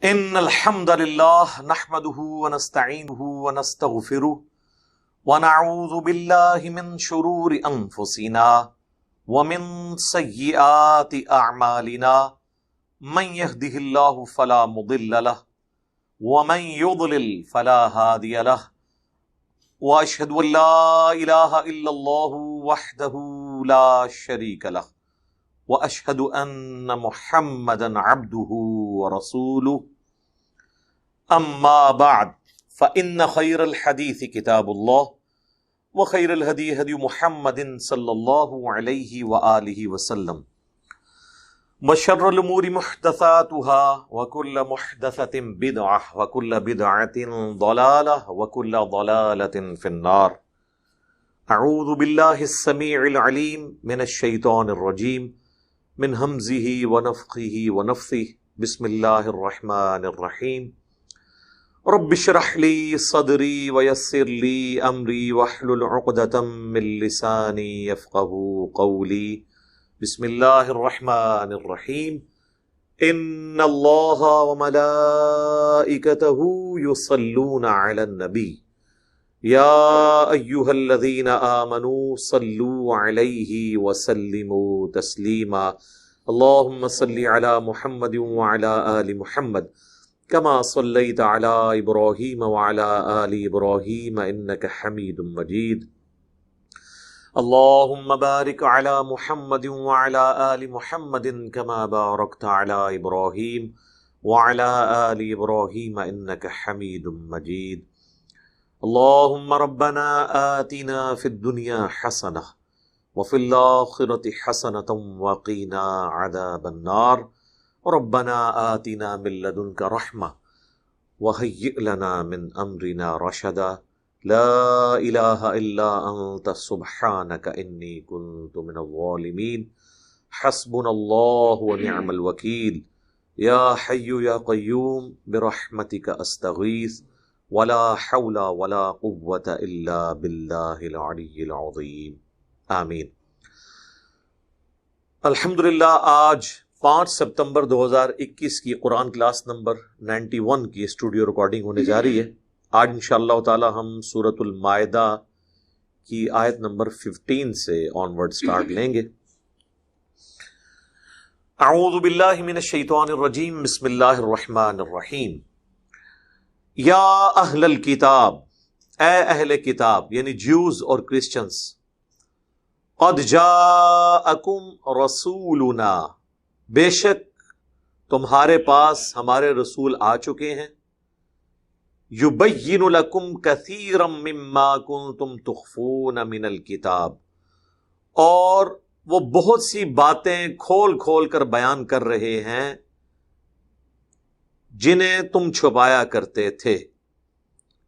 ان الحمد لله نحمده ونستعينه ونستغفره ونعوذ بالله من شرور انفسنا ومن سيئات اعمالنا من يهده الله فلا مضل له ومن يضلل فلا هادي له واشهد ان لا اله الا الله وحده لا شريك له واشهد ان محمدا عبده ورسوله اما بعد فان خير الحديث كتاب الله وخير الهدي هدي محمد صلى الله عليه واله وسلم وشر الامور محدثاتها وكل محدثة بدعة وكل بدعة ضلالة وكل ضلالة في النار. اعوذ بالله السميع العليم من الشيطان الرجيم من همزه ونفخه ونفثه. بسم اللہ الرحمن الرحیم. رب اشرح لی صدری ویسر لی امری واحلل عقدۃ من لسانی یفقهوا قولی. بسم اللہ الرحمن الرحیم. ان اللہ وملائکتہ یصلون علی النبی یا ایہا الذین آمنوا صلوا علیہ وسلموا تسلیما. اللہم صل علی محمد وعلی آل محمد کما صلیت علی ابراہیم وعلی آل ابراہیم انک حمید مجید. اللہم بارک علی محمد وعلی آل محمد کما بارکت علی ابراہیم وعلی آل ابراہیم انک حمید مجید. اللہم ربنا آتنا فی الدنیا حسنہ وفی الآخرۃ حسنۃ وقنا عذاب النار. ربنا آتنا من لدنک رحمہ وہیئ لنا من امرنا رشدا. لا الہ الا انت سبحانک انی کنت من الظالمین. حسبنا اللہ ونعم الوکیل. یا حی یا قیوم برحمتک استغیث ولا حول ولا قوة الا باللہ العلی العظیم. آمین. الحمدللہ آج 5 ستمبر 2021 کی قرآن کلاس نمبر 91 کی اسٹوڈیو ریکارڈنگ ہونے جا رہی ہے. آج انشاءاللہ تعالی ہم سورۃ المائدہ کی آیت نمبر 15 سے آنورڈ سٹارٹ لیں گے. اعوذ باللہ من الشیطان الرجیم. بسم اللہ الرحمن الرحیم. یا اہل الکتاب، اے اہل کتاب یعنی جیوز اور کرسچنز. قد جاءکم رسولنا، بے شک تمہارے پاس ہمارے رسول آ چکے ہیں. یبین لکم کثیرا مما کنتم تخفون من الکتاب، اور وہ بہت سی باتیں کھول کھول کر بیان کر رہے ہیں جنہیں تم چھپایا کرتے تھے.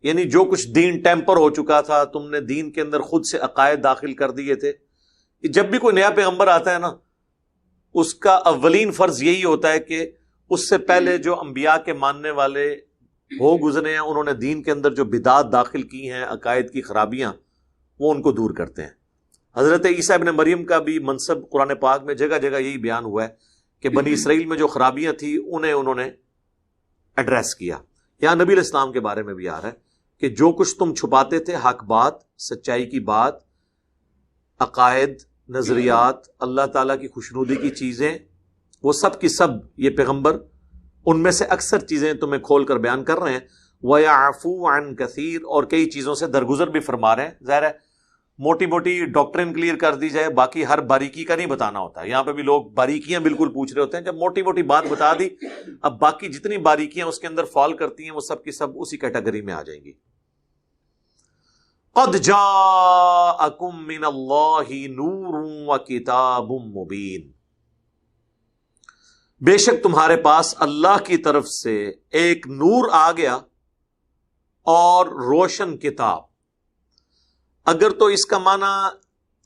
یعنی جو کچھ دین ٹیمپر ہو چکا تھا، تم نے دین کے اندر خود سے عقائد داخل کر دیے تھے. جب بھی کوئی نیا پیغمبر آتا ہے نا، اس کا اولین فرض یہی ہوتا ہے کہ اس سے پہلے جو انبیاء کے ماننے والے ہو گزرے ہیں، انہوں نے دین کے اندر جو بدعات داخل کی ہیں، عقائد کی خرابیاں، وہ ان کو دور کرتے ہیں. حضرت عیسیٰ ابن مریم کا بھی منصب قرآن پاک میں جگہ جگہ یہی بیان ہوا ہے کہ بنی اسرائیل میں جو خرابیاں تھیں انہوں نے ایڈریس کیا. یہاں نبی علیہ السلام کے بارے میں بھی آ رہا ہے کہ جو کچھ تم چھپاتے تھے، حق بات، سچائی کی بات، عقائد، نظریات، اللہ تعالیٰ کی خوشنودی کی چیزیں، وہ سب کی سب یہ پیغمبر ان میں سے اکثر چیزیں تمہیں کھول کر بیان کر رہے ہیں. وَيَعْفُو عَنْ كَثِيرٍ، اور کئی چیزوں سے درگزر بھی فرما رہے ہیں. ظاہر ہے موٹی موٹی ڈاکٹرن کلیئر کر دی جائے، باقی ہر باریکی کا نہیں بتانا ہوتا. یہاں پہ بھی لوگ باریکیاں بالکل پوچھ رہے ہوتے ہیں. جب موٹی موٹی بات بتا دی، اب باقی جتنی باریکیاں اس کے اندر فال کرتی ہیں وہ سب کی سب اسی کیٹیگری میں آ جائیں گی. قد جاءکم من اللہ نور وکتاب مبین، بے شک تمہارے پاس اللہ کی طرف سے ایک نور آ گیا اور روشن کتاب. اگر تو اس کا معنی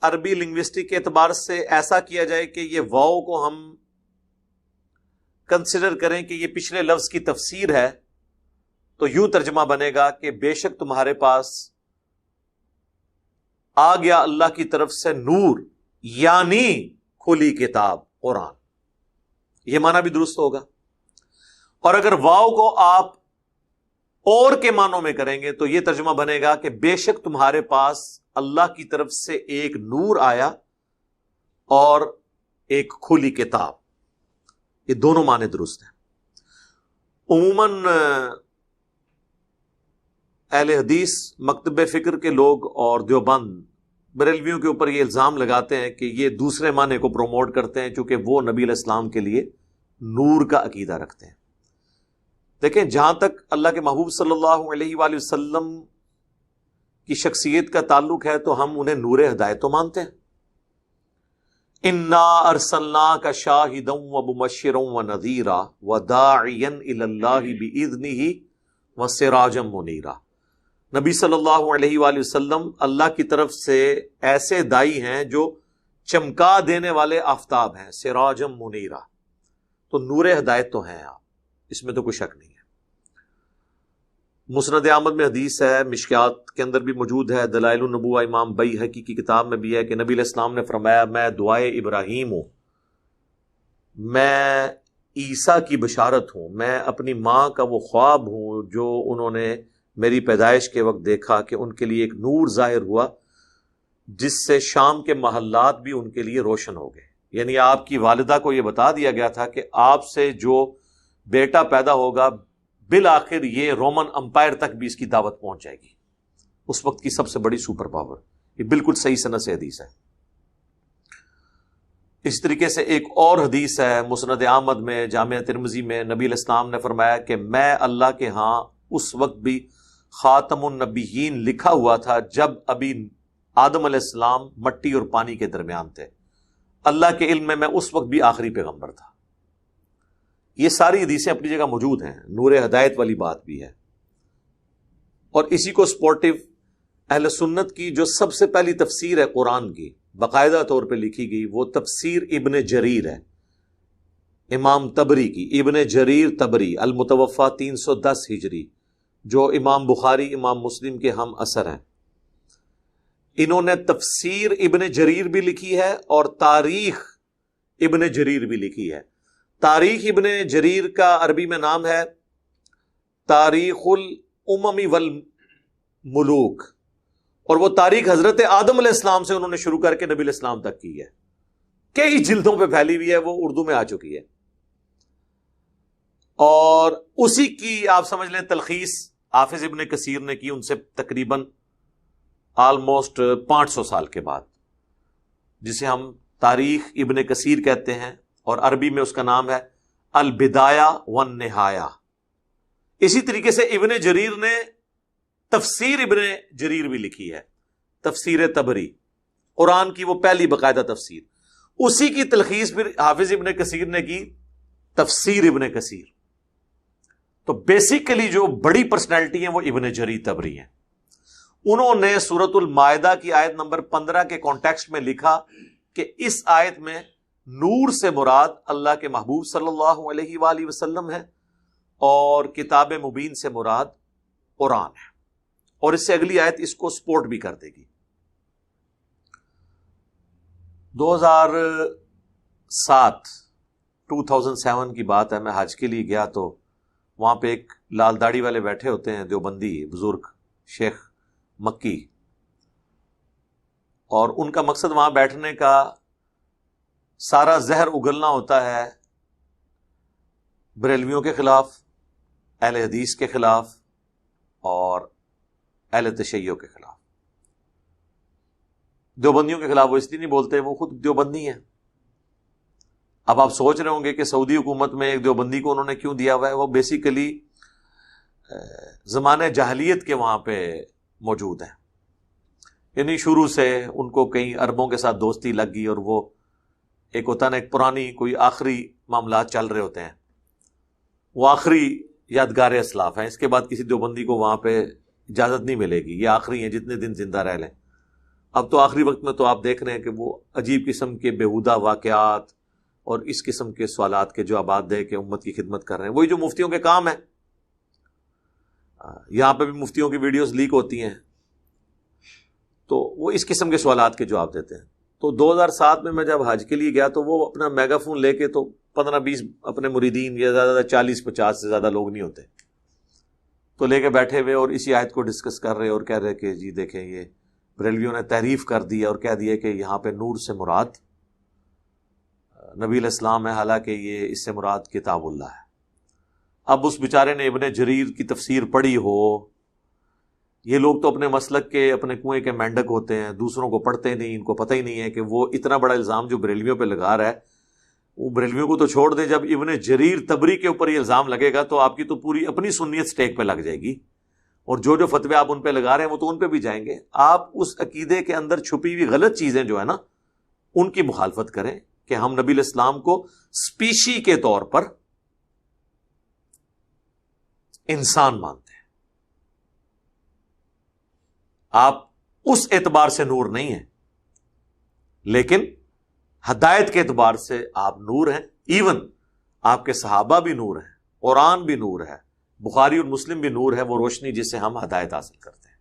عربی لنگوسٹک کے اعتبار سے ایسا کیا جائے کہ یہ واو کو ہم کنسیڈر کریں کہ یہ پچھلے لفظ کی تفسیر ہے، تو یوں ترجمہ بنے گا کہ بے شک تمہارے پاس آ گیا اللہ کی طرف سے نور، یعنی کھلی کتاب قرآن. یہ معنی بھی درست ہوگا. اور اگر واو کو آپ اور کے معنوں میں کریں گے تو یہ ترجمہ بنے گا کہ بے شک تمہارے پاس اللہ کی طرف سے ایک نور آیا اور ایک کھلی کتاب. یہ دونوں معنی درست ہیں. عموماً اہل حدیث مکتب فکر کے لوگ اور دیوبند بریلویوں کے اوپر یہ الزام لگاتے ہیں کہ یہ دوسرے معنی کو پروموٹ کرتے ہیں چونکہ وہ نبی علیہ السلام کے لیے نور کا عقیدہ رکھتے ہیں. دیکھیں جہاں تک اللہ کے محبوب صلی اللہ علیہ وآلہ وسلم کی شخصیت کا تعلق ہے تو ہم انہیں نور ہدایت تو مانتے ہیں. انا ارسلناک شاہدا ومبشرا ونذیرا وداعیا الی اللہ باذنہ وسراجا منیرا. نبی صلی اللہ علیہ وآلہ وسلم اللہ کی طرف سے ایسے دائی ہیں جو چمکا دینے والے آفتاب ہیں، سراجا منیرا. تو نور ہدایت تو ہیں آپ، اس میں تو کوئی شک نہیں ہے. مسند احمد میں حدیث ہے، مشکات کے اندر بھی موجود ہے، دلائل النبوہ امام بیہقی کی کتاب میں بھی ہے کہ نبی علیہ السلام نے فرمایا میں دعائے ابراہیم ہوں، میں عیسیٰ کی بشارت ہوں، میں اپنی ماں کا وہ خواب ہوں جو انہوں نے میری پیدائش کے وقت دیکھا کہ ان کے لیے ایک نور ظاہر ہوا جس سے شام کے محلات بھی ان کے لیے روشن ہو گئے. یعنی آپ کی والدہ کو یہ بتا دیا گیا تھا کہ آپ سے جو بیٹا پیدا ہوگا بالآخر یہ رومن امپائر تک بھی اس کی دعوت پہنچ جائے گی، اس وقت کی سب سے بڑی سپر پاور. یہ بالکل صحیح سند سے حدیث ہے. اس طریقے سے ایک اور حدیث ہے مسند احمد میں، جامع ترمذی میں، نبی علیہ السلام نے فرمایا کہ میں اللہ کے ہاں اس وقت بھی خاتم النبیین لکھا ہوا تھا جب ابھی آدم علیہ السلام مٹی اور پانی کے درمیان تھے. اللہ کے علم میں اس وقت بھی آخری پیغمبر تھا. یہ ساری حدیثیں اپنی جگہ موجود ہیں، نور ہدایت والی بات بھی ہے. اور اسی کو سپورٹیو اہل سنت کی جو سب سے پہلی تفسیر ہے قرآن کی باقاعدہ طور پہ لکھی گئی، وہ تفسیر ابن جریر ہے، امام تبری کی. ابن جریر تبری المتوفا 310 ہجری، جو امام بخاری امام مسلم کے ہم اثر ہیں. انہوں نے تفسیر ابن جریر بھی لکھی ہے اور تاریخ ابن جریر بھی لکھی ہے. تاریخ ابن جریر کا عربی میں نام ہے تاریخ الامم والملوک، اور وہ تاریخ حضرت آدم علیہ السلام سے انہوں نے شروع کر کے نبی علیہ السلام تک کی ہے. کئی جلدوں پہ پھیلی ہوئی ہے، وہ اردو میں آ چکی ہے. اور اسی کی آپ سمجھ لیں تلخیص حافظ ابن کثیر نے کی ان سے تقریباً آلموسٹ 500 سال کے بعد، جسے ہم تاریخ ابن کثیر کہتے ہیں، اور عربی میں اس کا نام ہے البدایہ والنہایہ. اسی طریقے سے ابن جریر نے تفسیر ابن جریر بھی لکھی ہے، تفسیر تبری، قرآن کی وہ پہلی باقاعدہ تفسیر. اسی کی تلخیص پھر حافظ ابن کثیر نے کی تفسیر ابن کثیر. تو بیسیکلی جو بڑی پرسنالٹی ہیں وہ ابن جریر تبری ہیں. انہوں نے سورۃ المائدہ کی آیت نمبر 15 کے کانٹیکسٹ میں لکھا کہ اس آیت میں نور سے مراد اللہ کے محبوب صلی اللہ علیہ وآلہ وسلم ہے اور کتاب مبین سے مراد قرآن ہے. اور اس سے اگلی آیت اس کو سپورٹ بھی کر دے گی. 2007 کی بات ہے، میں حج کے لیے گیا تو وہاں پہ ایک لال داڑھی والے بیٹھے ہوتے ہیں دیوبندی بزرگ شیخ مکی، اور ان کا مقصد وہاں بیٹھنے کا سارا زہر اگلنا ہوتا ہے بریلویوں کے خلاف، اہل حدیث کے خلاف اور اہل تشیع کے خلاف. دیوبندیوں کے خلاف وہ اس لیے نہیں بولتے، وہ خود دیوبندی ہیں. اب آپ سوچ رہے ہوں گے کہ سعودی حکومت میں ایک دیوبندی کو انہوں نے کیوں دیا ہوا ہے. وہ بیسیکلی زمانہ جاہلیت کے وہاں پہ موجود ہیں، یعنی شروع سے ان کو کئی عربوں کے ساتھ دوستی لگ گئی، اور وہ ایک ہوتا نا ایک پرانی کوئی آخری معاملات چل رہے ہوتے ہیں، وہ آخری یادگار اسلاف ہیں. اس کے بعد کسی دیوبندی کو وہاں پہ اجازت نہیں ملے گی، یہ آخری ہیں جتنے دن زندہ رہ لیں. اب تو آخری وقت میں تو آپ دیکھ رہے ہیں کہ وہ عجیب قسم کے بیہودہ واقعات اور اس قسم کے سوالات کے جوابات دے کے امت کی خدمت کر رہے ہیں. وہی جو مفتیوں کے کام ہے، یہاں پہ بھی مفتیوں کی ویڈیوز لیک ہوتی ہیں تو وہ اس قسم کے سوالات کے جواب دیتے ہیں. تو 2007 میں جب حج کے لیے گیا تو وہ اپنا میگا فون لے کے تو 15-20 اپنے مریدین یا زیادہ 40-50 سے زیادہ لوگ نہیں ہوتے، تو لے کے بیٹھے ہوئے اور اسی آیت کو ڈسکس کر رہے اور کہہ رہے کہ جی دیکھیں یہ بریلویوں نے تحریف کر دی اور کہہ دیا کہ یہاں پہ نور سے مراد نبی علیہ السلام ہے، حالانکہ یہ اس سے مراد کتاب اللہ ہے۔ اب اس بیچارے نے ابن جریر کی تفسیر پڑھی ہو، یہ لوگ تو اپنے مسلک کے اپنے کنویں کے مینڈک ہوتے ہیں، دوسروں کو پڑھتے نہیں، ان کو پتہ ہی نہیں ہے کہ وہ اتنا بڑا الزام جو بریلویوں پہ لگا رہا ہے، وہ بریلویوں کو تو چھوڑ دیں، جب ابن جریر تبری کے اوپر یہ الزام لگے گا تو آپ کی تو پوری اپنی سنیت سٹیک پہ لگ جائے گی، اور جو جو فتوے آپ ان پہ لگا رہے ہیں وہ تو ان پہ بھی جائیں گے۔ آپ اس عقیدے کے اندر چھپی ہوئی غلط چیزیں جو ہے نا ان کی مخالفت کریں کہ ہم نبی علیہ السلام کو سپیشی کے طور پر انسان مانتے ہیں، آپ اس اعتبار سے نور نہیں ہیں، لیکن ہدایت کے اعتبار سے آپ نور ہیں۔ ایون آپ کے صحابہ بھی نور ہیں، قرآن بھی نور ہے، بخاری اور مسلم بھی نور ہے، وہ روشنی جس سے ہم ہدایت حاصل کرتے ہیں۔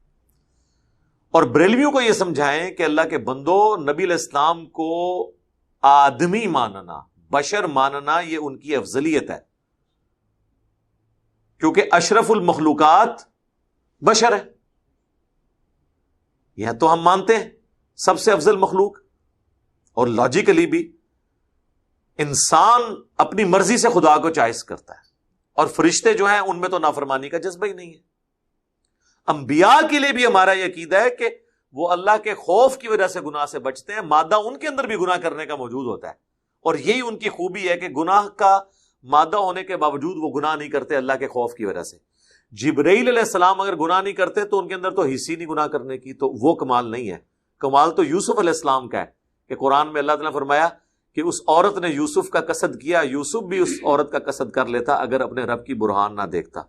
اور بریلویوں کو یہ سمجھائیں کہ اللہ کے بندو، نبی علیہ السلام کو آدمی ماننا، بشر ماننا، یہ ان کی افضلیت ہے، کیونکہ اشرف المخلوقات بشر ہے، یہ تو ہم مانتے ہیں سب سے افضل مخلوق، اور لاجیکلی بھی انسان اپنی مرضی سے خدا کو چوائس کرتا ہے، اور فرشتے جو ہیں ان میں تو نافرمانی کا جذبہ ہی نہیں ہے۔ انبیاء کے لیے بھی ہمارا یہ عقیدہ ہے کہ وہ اللہ کے خوف کی وجہ سے گناہ سے بچتے ہیں، مادہ ان کے اندر بھی گناہ کرنے کا موجود ہوتا ہے، اور یہی ان کی خوبی ہے کہ گناہ کا مادہ ہونے کے باوجود وہ گناہ نہیں کرتے اللہ کے خوف کی وجہ سے۔ جبرائیل علیہ السلام اگر گناہ نہیں کرتے تو ان کے اندر تو حصی نہیں گناہ کرنے کی، تو وہ کمال نہیں ہے۔ کمال تو یوسف علیہ السلام کا ہے کہ قرآن میں اللہ تعالیٰ نے فرمایا کہ اس عورت نے یوسف کا قصد کیا، یوسف بھی اس عورت کا قصد کر لیتا اگر اپنے رب کی برہان نہ دیکھتا۔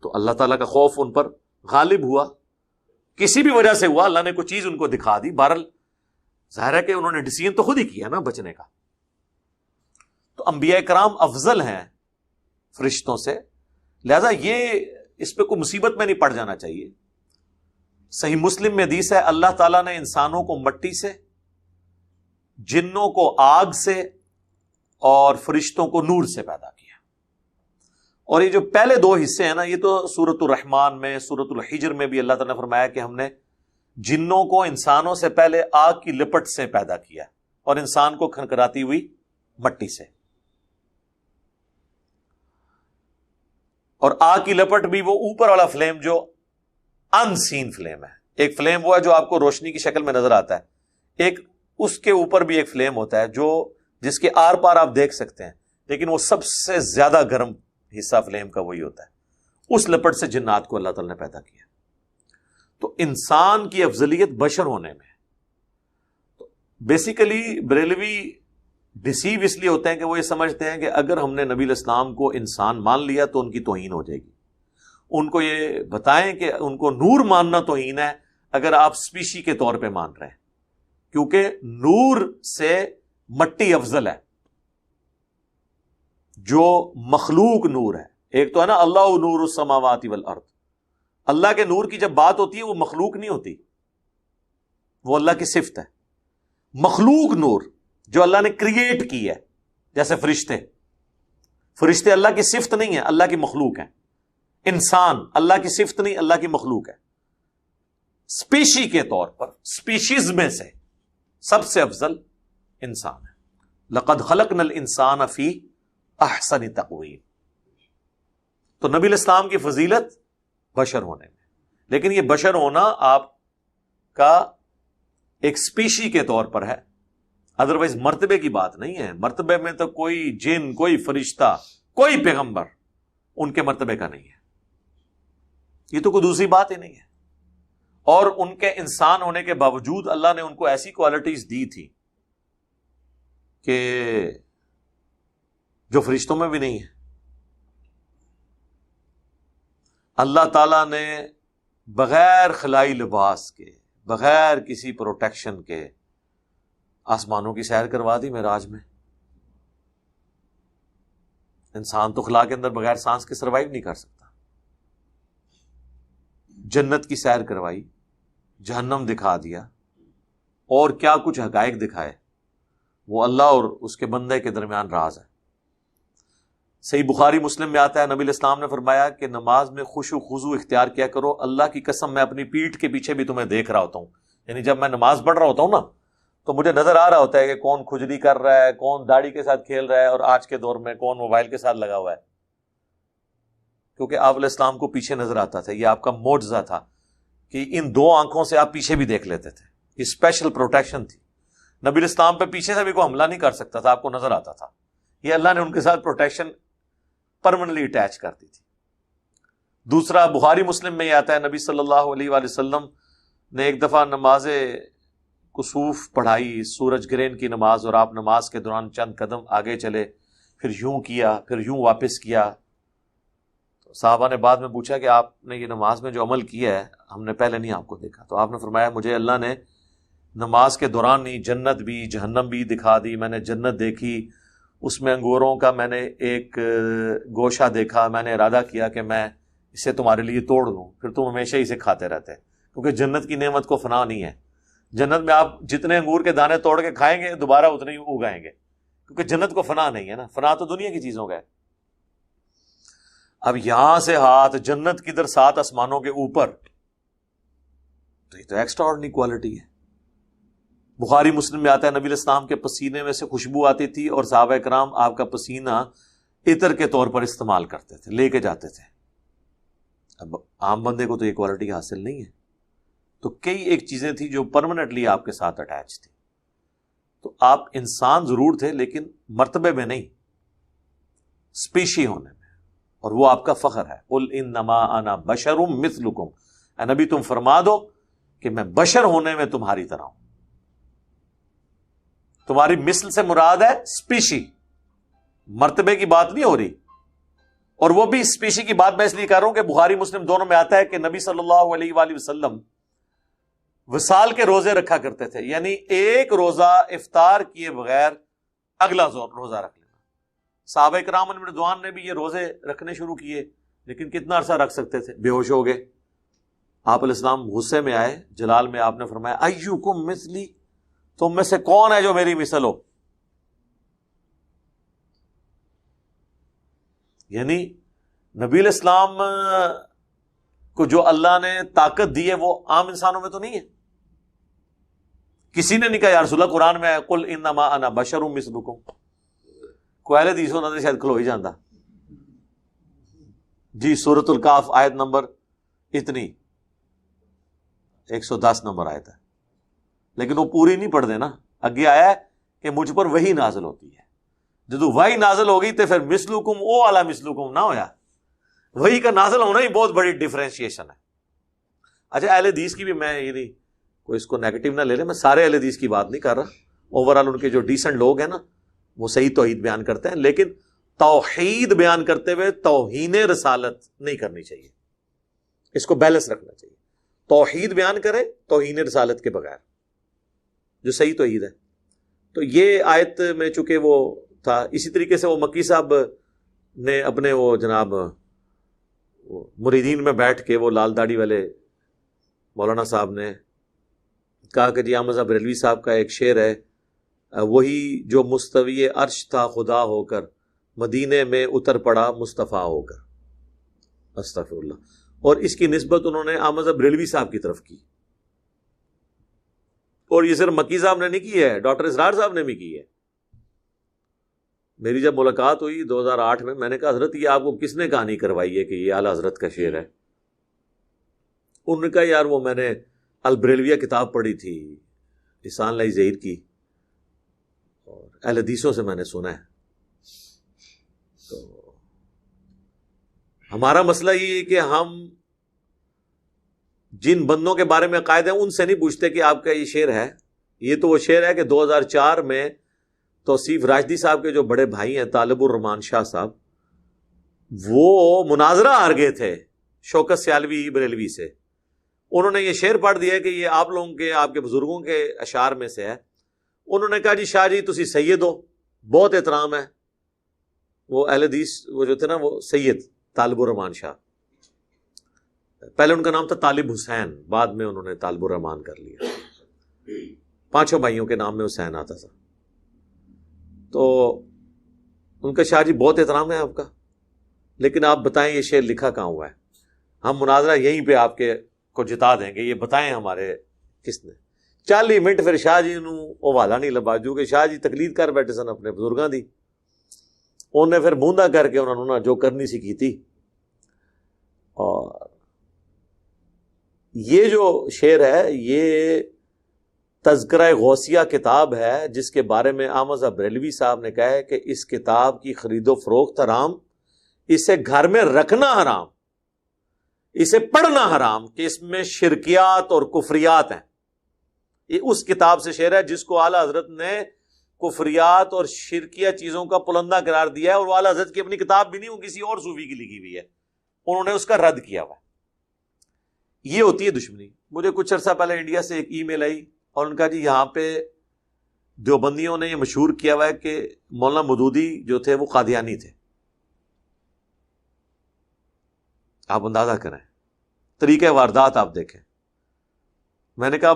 تو اللہ تعالیٰ کا خوف ان پر غالب ہوا، کسی بھی وجہ سے ہوا، اللہ نے کوئی چیز ان کو دکھا دی، بہرحال ظاہر ہے کہ انہوں نے ڈیسیژن تو خود ہی کیا نا بچنے کا۔ تو انبیاء کرام افضل ہیں فرشتوں سے، لہذا یہ اس پہ کوئی مصیبت میں نہیں پڑ جانا چاہیے۔ صحیح مسلم میں حدیث ہے، اللہ تعالیٰ نے انسانوں کو مٹی سے، جنوں کو آگ سے، اور فرشتوں کو نور سے پیدا کیا۔ اور یہ جو پہلے دو حصے ہیں نا، یہ تو سورۃ الرحمن میں، سورۃ الحجر میں بھی اللہ تعالیٰ نے فرمایا کہ ہم نے جنوں کو انسانوں سے پہلے آگ کی لپٹ سے پیدا کیا، اور انسان کو کھنکراتی ہوئی مٹی سے۔ اور آگ کی لپٹ بھی وہ اوپر والا فلیم جو ان سین فلیم ہے، ایک فلیم وہ ہے جو آپ کو روشنی کی شکل میں نظر آتا ہے، ایک اس کے اوپر بھی ایک فلیم ہوتا ہے جو جس کے آر پار آپ دیکھ سکتے ہیں، لیکن وہ سب سے زیادہ گرم حصہ فلیم کا وہی ہوتا ہے۔ اس لپٹ سے جنات کو اللہ تعالیٰ نے پیدا کیا۔ تو انسان کی افضلیت بشر ہونے میں، تو بیسیکلی بریلوی ڈسیو اس لیے ہوتے ہیں کہ وہ یہ سمجھتے ہیں کہ اگر ہم نے نبی علیہ السلام کو انسان مان لیا تو ان کی توہین ہو جائے گی۔ ان کو یہ بتائیں کہ ان کو نور ماننا توہین ہے اگر آپ سپیشی کے طور پہ مان رہے ہیں، کیونکہ نور سے مٹی افضل ہے، جو مخلوق نور ہے۔ ایک تو ہے نا اللہ نور السماوات والارض، اللہ کے نور کی جب بات ہوتی ہے وہ مخلوق نہیں ہوتی، وہ اللہ کی صفت ہے۔ مخلوق نور جو اللہ نے کریٹ کی ہے، جیسے فرشتے اللہ کی صفت نہیں ہے، اللہ کی مخلوق ہے۔ انسان اللہ کی صفت نہیں، اللہ کی مخلوق ہے۔ سپیشی کے طور پر، سپیشیز میں سے سب سے افضل انسان ہے۔ لقد خلقنا الانسان فی احسن تقویم۔ تو نبی علیہ السلام کی فضیلت بشر ہونے میں، لیکن یہ بشر ہونا آپ کا ایک سپیشی کے طور پر ہے، ادروائز مرتبے کی بات نہیں ہے۔ مرتبے میں تو کوئی جن، کوئی فرشتہ، کوئی پیغمبر ان کے مرتبے کا نہیں ہے، یہ تو کوئی دوسری بات ہی نہیں ہے۔ اور ان کے انسان ہونے کے باوجود اللہ نے ان کو ایسی کوالٹیز دی تھی کہ جو فرشتوں میں بھی نہیں ہے۔ اللہ تعالیٰ نے بغیر خلائی لباس کے، بغیر کسی پروٹیکشن کے آسمانوں کی سیر کروا دی معراج میں۔ انسان تو خلا کے اندر بغیر سانس کے سروائیو نہیں کر سکتا۔ جنت کی سیر کروائی، جہنم دکھا دیا، اور کیا کچھ حقائق دکھائے۔ وہ اللہ اور اس کے بندے کے درمیان راز ہے۔ صحیح بخاری مسلم میں آتا ہے، نبی الاسلام نے فرمایا کہ نماز میں خشوع و خضوع اختیار کیا کرو، اللہ کی قسم میں اپنی پیٹھ کے پیچھے بھی تمہیں دیکھ رہا ہوتا ہوں، یعنی جب میں نماز پڑھ رہا ہوتا ہوں نا تو مجھے نظر آ رہا ہوتا ہے کہ کون کھجلی کر رہا ہے، کون داڑھی کے ساتھ کھیل رہا ہے، اور آج کے دور میں کون موبائل کے ساتھ لگا ہوا ہے، کیونکہ آپ علیہ السلام کو پیچھے نظر آتا تھا۔ یہ آپ کا معجزہ تھا کہ ان دو آنکھوں سے آپ پیچھے بھی دیکھ لیتے تھے، یہ اسپیشل پروٹیکشن تھی۔ نبی الاسلام پہ پیچھے سے بھی کوئی حملہ نہیں کر سکتا تھا، آپ کو نظر آتا تھا۔ یہ اللہ نے ان کے ساتھ پروٹیکشن پرمنٹلی اٹیچ کر دی تھی۔ دوسرا بخاری مسلم میں یہ آتا ہے، نبی صلی اللہ علیہ وآلہ وسلم نے ایک دفعہ نماز کسوف پڑھائی، سورج گرہن کی نماز، اور آپ نماز کے دوران چند قدم آگے چلے، پھر یوں کیا، پھر یوں واپس کیا۔ تو صحابہ نے بعد میں پوچھا کہ آپ نے یہ نماز میں جو عمل کیا ہے ہم نے پہلے نہیں آپ کو دیکھا۔ تو آپ نے فرمایا مجھے اللہ نے نماز کے دوران ہی جنت بھی جہنم بھی دکھا دی، میں نے جنت دیکھی، اس میں انگوروں کا میں نے ایک گوشہ دیکھا، میں نے ارادہ کیا کہ میں اسے تمہارے لیے توڑ دوں، پھر تم ہمیشہ اسے کھاتے رہتے، کیونکہ جنت کی نعمت کو فنا نہیں ہے۔ جنت میں آپ جتنے انگور کے دانے توڑ کے کھائیں گے دوبارہ اتنے ہی اگائیں گے، کیونکہ جنت کو فنا نہیں ہے نا، فنا تو دنیا کی چیزوں کا ہے۔ اب یہاں سے ہاتھ جنت کی در 7 آسمانوں کے اوپر، تو یہ تو ایکسٹرا آرڈنری کوالٹی ہے۔ بخاری مسلم میں آتا ہے، نبی علیہ السلام کے پسینے میں سے خوشبو آتی تھی، اور صحابہ کرام آپ کا پسینہ عطر کے طور پر استعمال کرتے تھے، لے کے جاتے تھے۔ اب عام بندے کو تو یہ کوالٹی حاصل نہیں ہے، تو کئی ایک چیزیں تھیں جو پرماننٹلی آپ کے ساتھ اٹیچ تھی۔ تو آپ انسان ضرور تھے لیکن مرتبے میں نہیں، اسپیشی ہونے میں، اور وہ آپ کا فخر ہے۔ قل انما انا بشر مثلکم، اے نبی تم فرما دو کہ میں بشر ہونے میں تمہاری طرح ہوں۔ تمہاری مثل سے مراد ہے اسپیشی، مرتبے کی بات نہیں ہو رہی، اور وہ بھی اسپیشی کی بات میں اس لیے کر رہا ہوں کہ بخاری مسلم دونوں میں آتا ہے کہ نبی صلی اللہ علیہ وآلہ وسلم وصال کے روزے رکھا کرتے تھے، یعنی ایک روزہ افطار کیے بغیر اگلا روزہ رکھ لینا۔ صحابہ کرام رضوان نے بھی یہ روزے رکھنے شروع کیے، لیکن کتنا عرصہ رکھ سکتے تھے؟ بے ہوش ہو گئے۔ آپ علیہ السلام غصے میں آئے، جلال میں آپ نے فرمایا ایکم مثلی، تم میں سے کون ہے جو میری مثل ہو؟ یعنی نبی علیہ السلام کو جو اللہ نے طاقت دی ہے وہ عام انسانوں میں تو نہیں ہے۔ کسی نے نہیں کہا یا رسول اللہ قرآن میں ہے قل انما انا بشر مثلکم، کوئی اہل حدیث ہونا تو شاید کھلو ہی جاندہ جی۔ سورۃ الکاف آیت نمبر اتنی 110 نمبر آیت ہے، لیکن وہ پوری نہیں پڑھ دینا۔ اگے آیا ہے کہ مجھ پر وحی نازل ہوتی ہے، جدو وحی نازل ہوگی تو پھر مثلکم او علی مثلکم نہ ہویا، وحی کا نازل ہونا ہی بہت بڑی ڈیفرینشیشن ہے۔ اچھا اہل حدیث کی بھی میں یہ نہیں کوئی اس کو نیگیٹو نہ لے لے، میں سارے اہل حدیث کی بات نہیں کر رہا، اوورال ان کے جو ڈیسنٹ لوگ ہیں نا وہ صحیح توحید بیان کرتے ہیں، لیکن توحید بیان کرتے ہوئے توہین رسالت نہیں کرنی چاہیے، اس کو بیلنس رکھنا چاہیے۔ توحید بیان کرے توہین رسالت کے بغیر، جو صحیح توحید ہے۔ تو یہ آیت میں چونکہ وہ تھا، اسی طریقے سے وہ مکی صاحب نے اپنے وہ جناب مریدین میں بیٹھ کے وہ لال داڑھی والے مولانا صاحب نے کہا کہ جی احمد صاحب بریلوی صاحب کا ایک شعر ہے، وہی جو مستوی عرش تھا خدا ہو کر، مدینے میں اتر پڑا مصطفیٰ ہو کر، استغفر اللہ۔ اور اس کی نسبت انہوں نے احمد صاحب بریلوی صاحب کی طرف کی، اور یہ صرف مکی صاحب نے نہیں کی ہے، ڈاکٹر اسرار صاحب نے بھی کی ہے۔ میری جب ملاقات ہوئی 2008 میں، میں نے کہا حضرت یہ آپ کو کس نے کہانی کروائی ہے کہ یہ اعلیٰ حضرت کا شعر ہے؟ انہوں نے کہا یار وہ میں نے البریلویہ کتاب پڑھی تھی احسان لائی زہیر کی، اور اہل حدیثوں سے میں نے سنا ہے۔ تو ہمارا مسئلہ یہ ہے کہ ہم جن بندوں کے بارے میں عقائد ہیں ان سے نہیں پوچھتے کہ آپ کا یہ شعر ہے۔ یہ تو وہ شعر ہے کہ 2004 میں توصیف راشدی صاحب کے جو بڑے بھائی ہیں طالب الرحمان شاہ صاحب، وہ مناظرہ ہار گئے تھے شوکت سیالوی بریلوی سے۔ انہوں نے یہ شعر پڑھ دیا کہ یہ آپ لوگوں کے، آپ کے بزرگوں کے اشعار میں سے ہے۔ انہوں نے کہا جی شاہ جی تسی سید ہو، بہت احترام ہے۔ وہ اہل حدیث وہ جو تھے نا وہ سید طالب الرحمان شاہ، پہلے ان کا نام تھا طالب حسین، بعد میں انہوں نے طالب الرحمان کر لیا، 5 بھائیوں کے نام میں حسین آتا تھا۔ تو ان کا شاہ جی بہت احترام ہے آپ کا، لیکن آپ بتائیں یہ شعر لکھا کہاں ہوا ہے؟ ہم مناظرہ یہیں پہ آپ کے کو جتا دیں گے، یہ بتائیں ہمارے کس نے۔ 40 منٹ پھر شاہ جی نوں وہ والا نہیں لبا، جو کہ شاہ جی تقلید کر بیٹھے سن اپنے بزرگاں دی، انہیں پھر بوندا کر کے انہوں نے جو کرنی سی کی تھی۔ اور یہ جو شعر ہے یہ تذکرہ غوثیہ کتاب ہے، جس کے بارے میں احمد صاحب بریلوی صاحب نے کہا ہے کہ اس کتاب کی خرید و فروخت حرام، اسے گھر میں رکھنا حرام، اسے پڑھنا حرام، کہ اس میں شرکیات اور کفریات ہیں۔ یہ اس کتاب سے شعر ہے جس کو اعلیٰ حضرت نے کفریات اور شرکیہ چیزوں کا پلندہ قرار دیا ہے، اور وہ اعلیٰ حضرت کی اپنی کتاب بھی نہیں، وہ کسی اور صوفی کی لکھی ہوئی ہے، انہوں نے اس کا رد کیا ہوا ہے۔ یہ ہوتی ہے دشمنی۔ مجھے کچھ عرصہ پہلے انڈیا سے ایک ای میل آئی اور ان کا جی یہاں پہ دیوبندیوں نے یہ مشہور کیا ہوا ہے کہ مولانا مودودی جو تھے وہ قادیانی تھے۔ آپ اندازہ کریں، طریقہ واردات آپ دیکھیں۔ میں نے کہا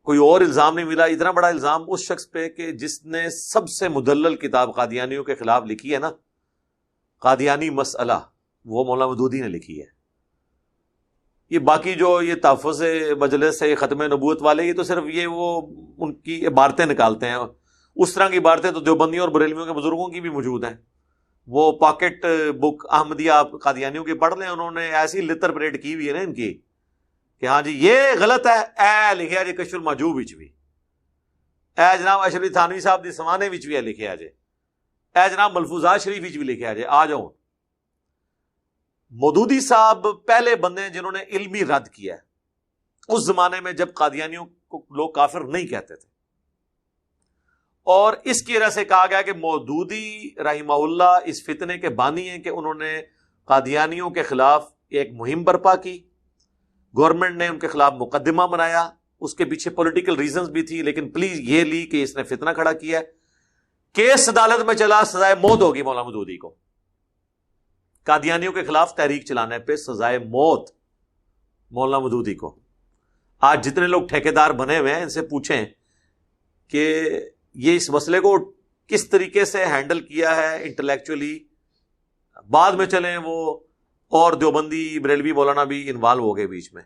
کوئی اور الزام نہیں ملا اتنا بڑا الزام اس شخص پہ کہ جس نے سب سے مدلل کتاب قادیانیوں کے خلاف لکھی ہے نا، قادیانی مسئلہ، وہ مولانا مودودی نے لکھی ہے۔ یہ باقی جو یہ تحفظ مجلس ہے، ختم نبوت والے، یہ تو صرف یہ وہ ان کی عبارتیں نکالتے ہیں۔ اس طرح کی عبارتیں تو دیوبندیوں اور بریلویوں کے بزرگوں کی بھی موجود ہیں۔ وہ پاکٹ بک احمدیہ آپ قادیانیوں کی پڑھ لیں، انہوں نے ایسی لتر پریڈ کی ہوئی ہے نا ان کی کہ ہاں جی یہ غلط ہے، اے لکھیا جی کشف المحجوب وچ بھی، اے جناب اشرف تھانوی صاحب دی سمانے وچ بھی ہے لکھیا جی، اے جناب ملفوظات شریف وچ بھی لکھیا جی، آ جاؤ۔ مودودی صاحب پہلے بندے ہیں جنہوں نے علمی رد کیا ہے اس زمانے میں جب قادیانیوں کو لوگ کافر نہیں کہتے تھے، اور اس کی وجہ سے کہا گیا کہ مودودی رحمہ اللہ اس فتنے کے بانی ہیں کہ انہوں نے قادیانیوں کے خلاف ایک مہم برپا کی، گورنمنٹ نے ان کے خلاف مقدمہ بنایا، اس کے پیچھے پولیٹیکل ریزنز بھی تھی، لیکن پلیز یہ لی کہ اس نے فتنہ کھڑا کیا ہے، کیس عدالت میں چلا، سزائے موت ہوگی مولانا مودودی کو، قادیانیوں کے خلاف تحریک چلانے پہ سزائے موت مولانا مودودی کو۔ آج جتنے لوگ ٹھیکیدار بنے ہوئے ہیں ان سے پوچھیں کہ یہ اس مسئلے کو کس طریقے سے ہینڈل کیا ہے انٹلیکچولی، بعد میں چلیں وہ اور دیوبندی بریلوی مولانا بھی انوالو ہو گئے بیچ میں۔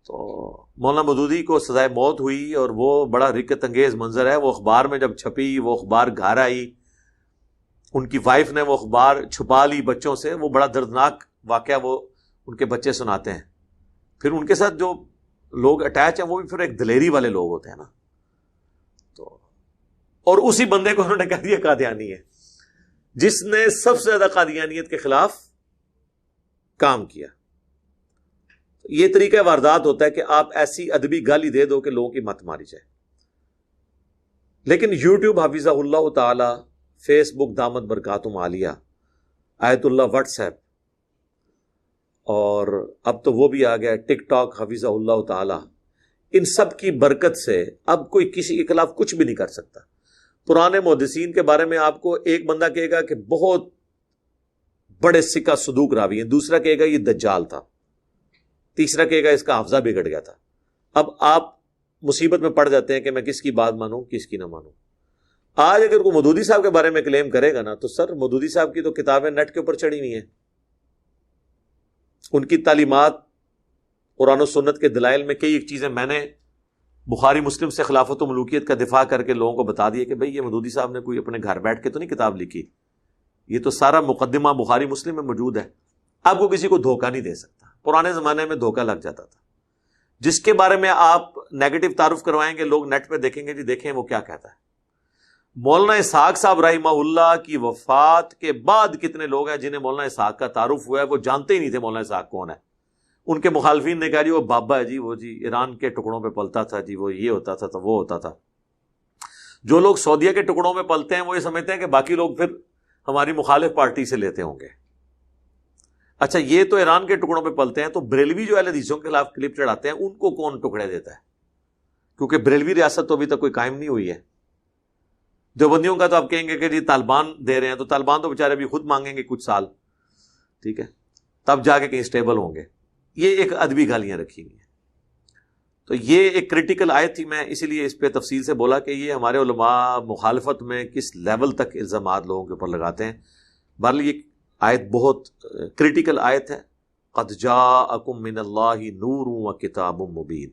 تو مولانا مودودی کو سزائے موت ہوئی، اور وہ بڑا رکت انگیز منظر ہے، وہ اخبار میں جب چھپی، وہ اخبار گھر آئی، ان کی وائف نے وہ اخبار چھپا لی بچوں سے، وہ بڑا دردناک واقعہ وہ ان کے بچے سناتے ہیں۔ پھر ان کے ساتھ جو لوگ اٹیچ ہیں وہ بھی پھر ایک دلیری والے لوگ ہوتے ہیں نا، تو اور اسی بندے کو انہوں نے کہہ دیا قادیانی ہے، جس نے سب سے زیادہ قادیانیت کے خلاف کام کیا۔ یہ طریقہ واردات ہوتا ہے کہ آپ ایسی ادبی گالی دے دو کہ لوگوں کی مت ماری جائے۔ لیکن یوٹیوب حفظہ اللہ تعالی، فیس بک دامت برکاتہم عالیہ، آیت اللہ واٹس ایپ، اور اب تو وہ بھی آ گیا ٹک ٹاک حفظہ اللہ تعالی، ان سب کی برکت سے اب کوئی کسی کے خلاف کچھ بھی نہیں کر سکتا۔ پرانے محدثین کے بارے میں آپ کو ایک بندہ کہے گا کہ بہت بڑے سکہ صدوق راوی ہیں، دوسرا کہے گا یہ دجال تھا، تیسرا کہے گا اس کا حافظہ بگڑ گیا تھا۔ اب آپ مصیبت میں پڑ جاتے ہیں کہ میں کس کی بات مانوں کس کی نہ مانوں۔ آج اگر کوئی مودودی صاحب کے بارے میں کلیم کرے گا نا، تو سر مودودی صاحب کی تو کتابیں نیٹ کے اوپر چڑھی ہوئی ہیں، ان کی تعلیمات قرآن و سنت کے دلائل میں کئی ایک چیزیں میں نے بخاری مسلم سے خلافت و ملوکیت کا دفاع کر کے لوگوں کو بتا دیا کہ بھئی یہ مودودی صاحب نے کوئی اپنے گھر بیٹھ کے تو نہیں کتاب لکھی، یہ تو سارا مقدمہ بخاری مسلم میں موجود ہے۔ آپ کو کسی کو دھوکہ نہیں دے سکتا، پرانے زمانے میں دھوکہ لگ جاتا تھا۔ جس کے بارے میں آپ نیگیٹو تعارف کروائیں گے لوگ نیٹ پہ دیکھیں گے، جی دیکھیں وہ کیا کہتا ہے۔ مولانا اسحاق صاحب رحمہ اللہ کی وفات کے بعد کتنے لوگ ہیں جنہیں مولانا اسحاق کا تعارف ہوا ہے، وہ جانتے ہی نہیں تھے مولانا اسحاق کون ہے۔ ان کے مخالفین نے کہا جی وہ بابا ہے، جی وہ جی ایران کے ٹکڑوں پہ پلتا تھا، جی وہ یہ ہوتا تھا تو وہ ہوتا تھا۔ جو لوگ سعودیہ کے ٹکڑوں پہ پلتے ہیں وہ یہ سمجھتے ہیں کہ باقی لوگ پھر ہماری مخالف پارٹی سے لیتے ہوں گے۔ اچھا یہ تو ایران کے ٹکڑوں پہ پلتے ہیں، تو بریلوی جو اہل حدیثوں کے خلاف کلپ چڑھاتے ہیں ان کو کون ٹکڑے دیتا ہے؟ کیونکہ بریلوی ریاست تو ابھی تک کوئی قائم نہیں ہوئی ہے۔ دیوبندیوں کا تو آپ کہیں گے کہ جی طالبان دے رہے ہیں، تو طالبان تو بیچارے بھی خود مانگیں گے کچھ سال، ٹھیک ہے، تب جا کے کہیں اسٹیبل ہوں گے۔ یہ ایک ادبی گالیاں رکھی ہوئی ہیں۔ تو یہ ایک کریٹیکل آیت تھی، میں اسی لیے اس پہ تفصیل سے بولا کہ یہ ہمارے علماء مخالفت میں کس لیول تک الزامات لوگوں کے اوپر لگاتے ہیں۔ بہرحال یہ آیت بہت کریٹیکل آیت ہے، قد جاءکم من اللہ نور و کتاب مبین۔